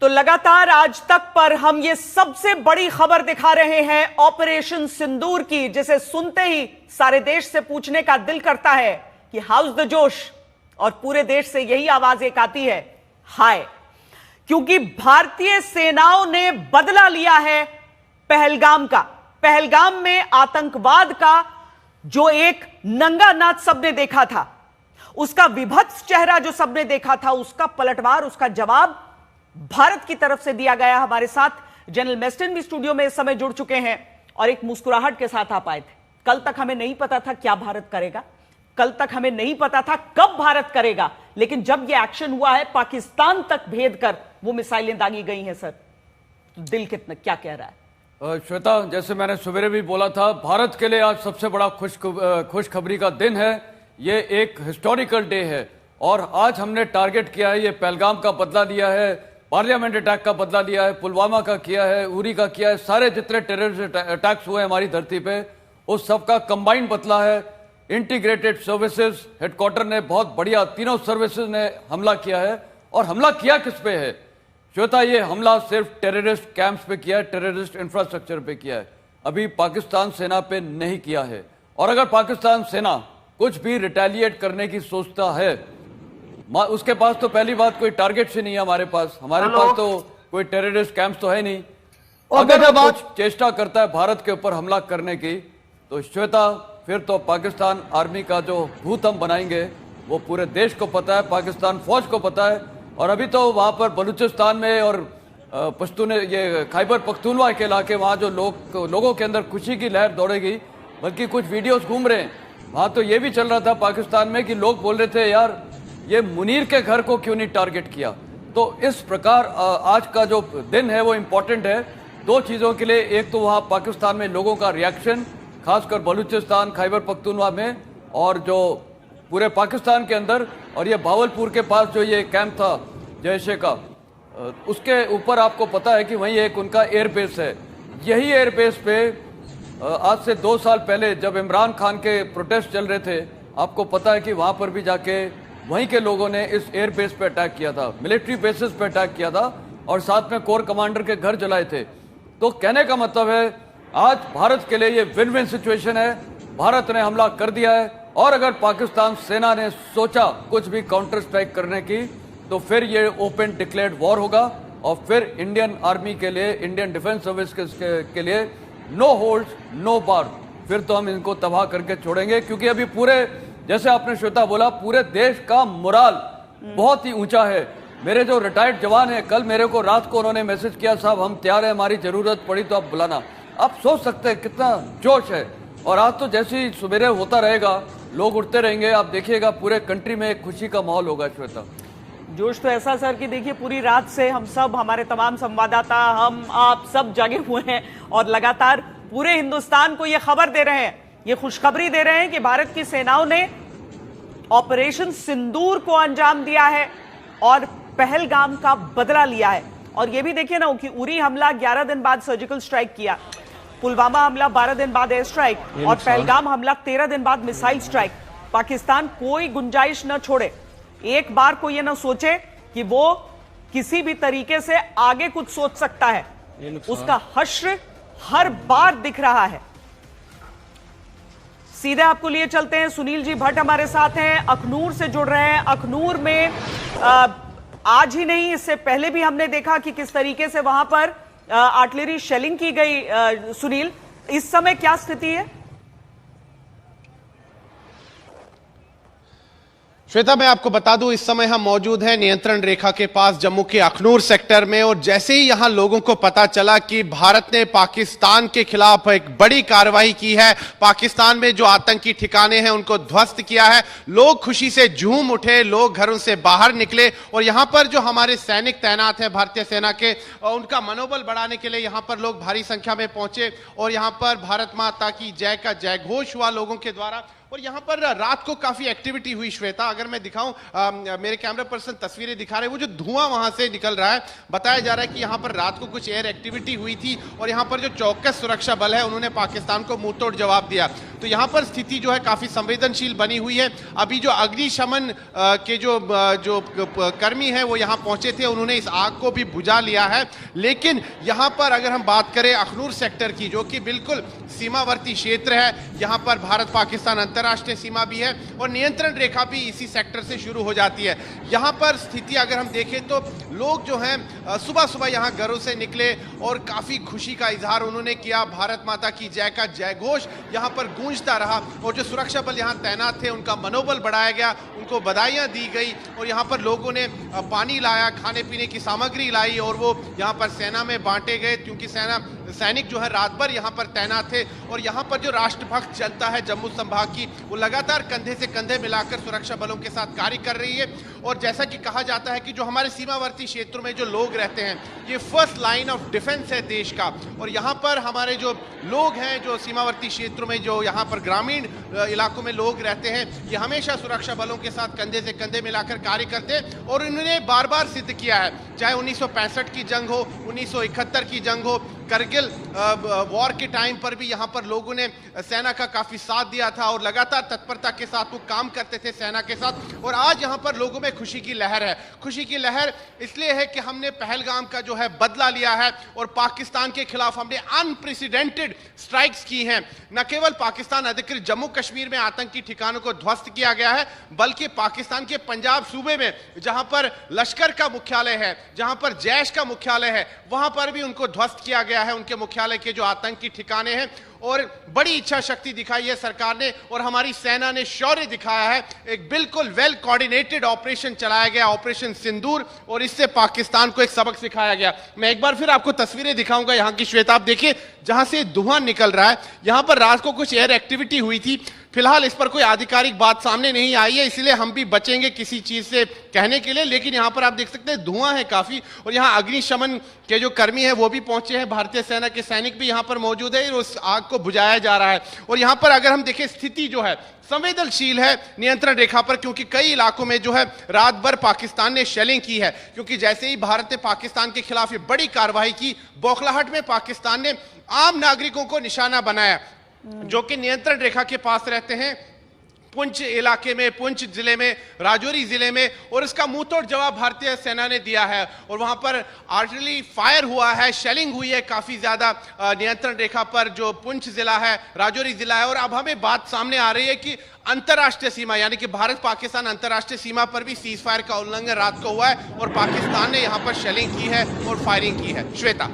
तो लगातार आज तक पर हम ये सबसे बड़ी खबर दिखा रहे हैं ऑपरेशन सिंदूर की, जिसे सुनते ही सारे देश से पूछने का दिल करता है कि हाउस द जोश। और पूरे देश से यही आवाज एक आती है, हाय। क्योंकि भारतीय सेनाओं ने बदला लिया है पहलगाम का। पहलगाम में आतंकवाद का जो एक नंगा नाच सबने देखा था, उसका विभत्स चेहरा जो सबने देखा था, उसका पलटवार, उसका जवाब भारत की तरफ से दिया गया। हमारे साथ जनरल मेस्टन भी स्टूडियो में इस समय जुड़ चुके हैं और एक मुस्कुराहट के साथ आप आए थे। कल तक हमें नहीं पता था क्या भारत करेगा, कल तक हमें नहीं पता था कब भारत करेगा, लेकिन जब यह एक्शन हुआ है, पाकिस्तान तक भेद कर वो मिसाइलें दागी गई हैं सर, तो दिल कितना क्या कह रहा है? श्वेता, जैसे मैंने सवेरे भी बोला था, भारत के लिए आज सबसे बड़ा खुशखबरी का दिन है। ये एक हिस्टोरिकल डे है और आज हमने टारगेट किया है, ये पहलगाम का बदला लिया है, पार्लियामेंट अटैक का बदला लिया है, पुलवामा का किया है, उरी का किया है, सारे जितने टेररिस्ट अटैक्स हुए हमारी धरती पे, उस सबका कंबाइंड बदला है। इंटीग्रेटेड सर्विसेज हेडक्वार्टर ने बहुत बढ़िया, तीनों सर्विसेज ने हमला किया है। और हमला किया किस पे है श्वेता? ये हमला सिर्फ टेररिस्ट कैंप्स पे किया है, टेररिस्ट इंफ्रास्ट्रक्चर पे किया है, अभी पाकिस्तान सेना पे नहीं किया है। और अगर पाकिस्तान सेना कुछ भी रिटेलिएट करने की सोचता है, उसके पास तो पहली बात कोई टारगेट से नहीं है, हमारे पास तो कोई टेररिस्ट कैंप्स तो है नहीं। अगर कुछ चेष्टा करता है भारत के ऊपर हमला करने की, तो श्वेता फिर तो पाकिस्तान आर्मी का जो भूत हम बनाएंगे वो पूरे देश को पता है, पाकिस्तान फौज को पता है। और अभी तो वहां पर बलूचिस्तान में और पश्तून, ये खैबर पख्तूनवा के इलाके, वहां जो लोगों के अंदर खुशी की लहर दौड़ेगी, बल्कि कुछ वीडियोस घूम रहे हैं वहां, तो ये भी चल रहा था पाकिस्तान में कि लोग बोल रहे थे, यार ये मुनीर के घर को क्यों नहीं टारगेट किया। तो इस प्रकार आज का जो दिन है वो इंपॉर्टेंट है दो चीजों के लिए। एक तो वहां पाकिस्तान में लोगों का रिएक्शन, खासकर बलूचिस्तान, खैबर पख्तूनवा में और जो पूरे पाकिस्तान के अंदर, और ये भावलपुर के पास जो ये कैंप था जैशे का, उसके ऊपर आपको पता है कि वहीं एक उनका एयरबेस है। यही एयरबेस पे आज से 2 साल पहले जब इमरान खान के प्रोटेस्ट चल रहे थे, आपको पता है कि वहां पर भी जाके वहीं के लोगों ने इस एयरबेस पे अटैक किया था, मिलिट्री बेसिस पे अटैक किया था और साथ में कोर कमांडर के घर जलाए थे। तो कहने का मतलब है आज भारत के लिए ये विन विन सिचुएशन है। भारत ने हमला कर दिया है और अगर पाकिस्तान सेना ने सोचा कुछ भी काउंटर स्ट्राइक करने की, तो फिर ये ओपन डिक्लेयर्ड वॉर होगा और फिर इंडियन आर्मी के लिए, इंडियन डिफेंस सर्विस के लिए नो होल्ड्स नो बार, फिर तो हम इनको तबाह करके छोड़ेंगे। क्योंकि अभी पूरे, जैसे आपने श्वेता बोला, पूरे देश का मोराल बहुत ही ऊंचा है। मेरे जो रिटायर्ड जवान है, कल मेरे को रात को उन्होंने मैसेज किया, साहब हम तैयार है, हमारी जरूरत पड़ी तो आप बुलाना। आप सोच सकते हैं कितना जोश है। और आज तो जैसे ही सवेरे होता रहेगा, लोग उठते रहेंगे, आप देखिएगा पूरे कंट्री में एक खुशी का माहौल होगा। श्वेता, जोश तो ऐसा सर कि देखिए पूरी रात से हम सब, हमारे तमाम संवाददाता, हम आप सब जगे हुए हैं और लगातार पूरे हिंदुस्तान को यह खबर दे रहे हैं, ये खुशखबरी दे रहे हैं कि भारत की सेनाओं ने ऑपरेशन सिंदूर को अंजाम दिया है और पहलगाम का बदला लिया है। और ये भी देखिए ना कि उरी हमला 11 दिन बाद सर्जिकल स्ट्राइक किया, पुलवामा हमला 12 दिन बाद एयर स्ट्राइक और पहलगाम हमला 13 दिन बाद मिसाइल स्ट्राइक। पाकिस्तान कोई गुंजाइश न छोड़े, एक बार को ये न सोचे कि वो किसी भी तरीके से आगे कुछ सोच सकता है, उसका हश्र हर बार दिख रहा है। सीधे आपको लिए चलते हैं, सुनील जी भट्ट हमारे साथ हैं, अखनूर से जुड़ रहे हैं। अखनूर में आज ही नहीं, इससे पहले भी हमने देखा कि किस तरीके से वहां पर आर्टिलरी शेलिंग की गई। सुनील, इस समय क्या स्थिति है? श्वेता, मैं आपको बता दूं, इस समय हम मौजूद हैं नियंत्रण रेखा के पास जम्मू के अखनूर सेक्टर में। और जैसे ही यहां लोगों को पता चला कि भारत ने पाकिस्तान के खिलाफ एक बड़ी कार्रवाई की है, पाकिस्तान में जो आतंकी ठिकाने हैं उनको ध्वस्त किया है, लोग खुशी से झूम उठे, लोग घरों से बाहर निकले। और यहां पर जो हमारे सैनिक तैनात हैं भारतीय सेना के, उनका मनोबल बढ़ाने के लिए यहां पर लोग भारी संख्या में पहुंचे और यहां पर भारत माता की जय का जयघोष हुआ लोगों के द्वारा। और यहाँ पर रात को काफी एक्टिविटी हुई श्वेता, अगर मैं दिखाऊं, मेरे कैमरा पर्सन तस्वीरें दिखा रहे हैं, वो जो धुआं वहां से निकल रहा है, बताया जा रहा है कि यहाँ पर रात को कुछ एयर एक्टिविटी हुई थी और यहाँ पर जो चौकस सुरक्षा बल है उन्होंने पाकिस्तान को मुंहतोड़ जवाब दिया। तो यहाँ पर स्थिति जो है काफी संवेदनशील बनी हुई है। अभी जो अग्निशमन के जो कर्मी है वो यहाँ पहुंचे थे, उन्होंने इस आग को भी बुझा लिया है। लेकिन यहाँ पर अगर हम बात करें अखनूर सेक्टर की, जो कि बिल्कुल सीमावर्ती क्षेत्र है, यहाँ पर भारत पाकिस्तान अंतर्राष्ट्रीय सीमा भी है और नियंत्रण रेखा भी इसी सेक्टर से शुरू हो जाती है। यहाँ पर स्थिति अगर हम देखें तो लोग जो हैं सुबह सुबह यहाँ घरों से निकले और काफी खुशी का इजहार उन्होंने किया। भारत माता की जय का जयघोष यहाँ पर गूंजता रहा और जो सुरक्षा बल यहाँ तैनात थे उनका मनोबल बढ़ाया गया, उनको बधाइयाँ दी गई और यहाँ पर लोगों ने पानी लाया, खाने पीने की सामग्री लाई और वो यहाँ पर सेना में बांटे गए, क्योंकि सैनिक जो है रात भर यहाँ पर तैनात थे। और यहाँ पर जो राष्ट्रभक्त जनता है जम्मू संभाग की, वो लगातार कंधे से कंधे मिलाकर सुरक्षा बलों के साथ कार्य कर रही है। और जैसा कि कहा जाता है कि जो हमारे सीमावर्ती क्षेत्रों में जो लोग रहते हैं, ये फर्स्ट लाइन ऑफ डिफेंस है देश का। और यहाँ पर हमारे जो लोग हैं, जो सीमावर्ती क्षेत्रों में, जो यहाँ पर ग्रामीण इलाकों में लोग रहते हैं, ये हमेशा सुरक्षा बलों के साथ कंधे से कंधे मिलाकर कार्य करते हैं। और इन्होंने बार बार सिद्ध किया है, चाहे 1965 की जंग हो, 1971 की जंग हो, करगिल वॉर के टाइम पर भी यहाँ पर लोगों ने सेना का काफी साथ दिया था और लगातार तत्परता के साथ वो काम करते थे सेना के साथ। और आज यहाँ पर लोगों में खुशी की लहर है। खुशी की लहर इसलिए है कि हमने पहलगाम का जो है बदला लिया है और पाकिस्तान के खिलाफ हमने अनप्रेसिडेंटेड स्ट्राइक्स की हैं। न केवल पाकिस्तान अधिकृत जम्मू कश्मीर में आतंकी ठिकानों को ध्वस्त किया गया है, बल्कि पाकिस्तान के पंजाब सूबे में जहां पर लश्कर का मुख्यालय है, जहां पर जैश का मुख्यालय है, वहां पर भी उनको ध्वस्त किया गया है, उनके मुख्यालय के जो आतंकी ठिकाने हैं। और बड़ी इच्छा शक्ति दिखाई है सरकार ने और हमारी सेना ने शौर्य दिखाया है। एक बिल्कुल वेल कोऑर्डिनेटेड ऑपरेशन चलाया गया, ऑपरेशन सिंदूर, और इससे पाकिस्तान को एक सबक सिखाया गया। मैं एक बार फिर आपको तस्वीरें दिखाऊंगा यहाँ की श्वेता, आप देखिए जहां से धुआं निकल रहा है। यहां पर रात को कुछ एयर एक्टिविटी हुई थी, फिलहाल इस पर कोई आधिकारिक बात सामने नहीं आई है, इसलिए हम भी बचेंगे किसी चीज से कहने के लिए। लेकिन यहां पर आप देख सकते हैं धुआं है काफी, और यहां अग्निशमन के जो कर्मी हैं वो भी पहुंचे हैं, भारतीय सेना के सैनिक भी यहां पर मौजूद है, उस आग को बुझाया जा रहा है। और यहां पर अगर हम देखें, स्थिति जो है संवेदनशील है नियंत्रण रेखा पर, क्योंकि कई इलाकों में जो है रात भर पाकिस्तान ने शेलिंग की है। क्योंकि जैसे ही भारत ने पाकिस्तान के खिलाफ ये बड़ी कार्रवाई की, बौखलाहट में पाकिस्तान ने आम नागरिकों को निशाना बनाया जो कि नियंत्रण रेखा के पास रहते हैं, पुंछ इलाके में, पुंछ जिले में, राजौरी जिले में। और इसका मुंहतोड़ जवाब भारतीय सेना ने दिया है और वहां पर आर्टिलरी फायर हुआ है, शेलिंग हुई है काफी ज्यादा नियंत्रण रेखा पर, जो पुंछ जिला है, राजौरी जिला है। और अब हमें बात सामने आ रही है कि अंतर्राष्ट्रीय सीमा यानी कि भारत पाकिस्तान अंतर्राष्ट्रीय सीमा पर भी सीज फायर का उल्लंघन रात को हुआ है और पाकिस्तान ने यहां पर शेलिंग की है और फायरिंग की है। श्वेता।